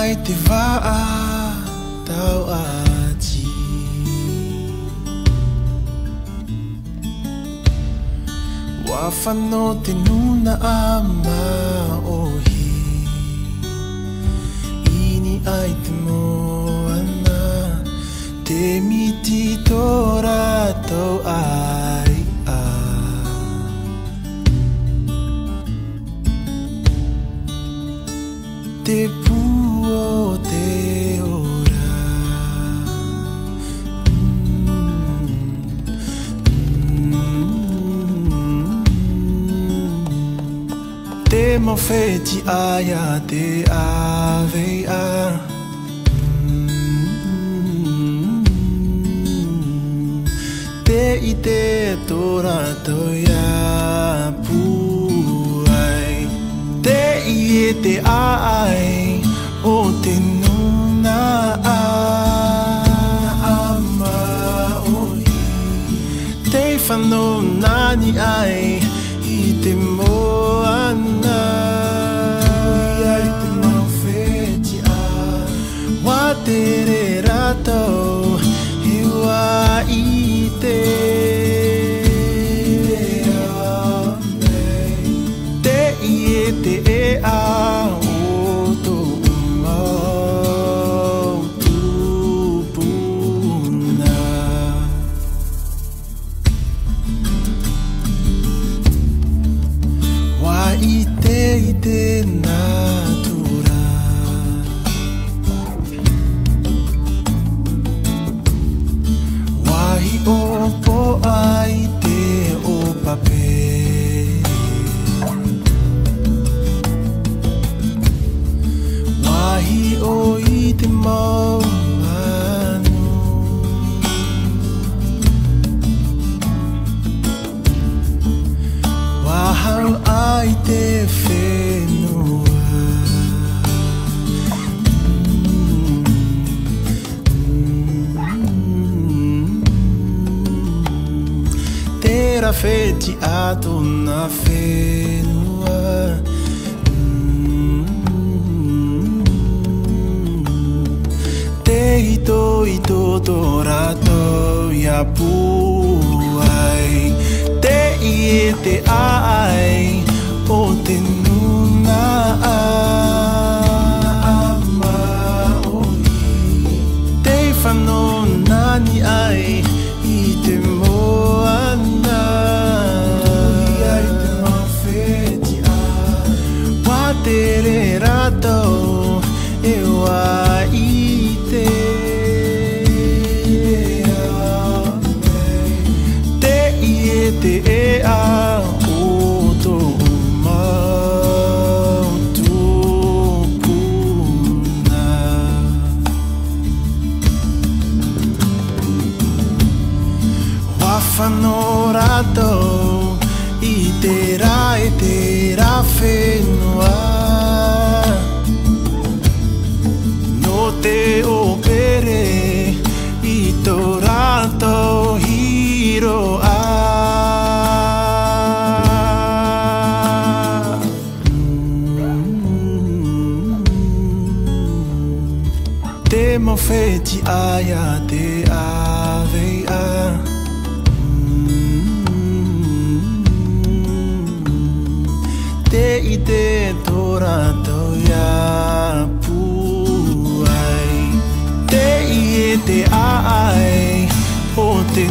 ai te waa tau ati. Wa whano te nuna a maohi, ini ai te moana, te miti tō rātou ai a. Te pū o te ora, te mawheti aia te awea, te i te tō rātou ia pū ai, te i e te ai o te nuna a maohi, te whano nani ai i te moana, i ai te mawheti a, wa te re rātou he wa i te te i e te e a o tō mautu puna. Wa i te natura, wahi o po ai te o pape, wahi o i te mau anu, wahau ai te whenua, te rawheti a tōna whenua, te hito i tō rātou ia pū ai, te i e te ai o te nuna a maohi, te whano nani ai i te moana, i ai te mawheti a, wa te re rātou e wa i te te i e te e a o tō mautu puna. Wa whano rātou i te rā e te rā whenua, no te opere i tō rātou hiro a. Te mawheti aia te awea, te i te tō rātou ia pū ai, te i e te ai o te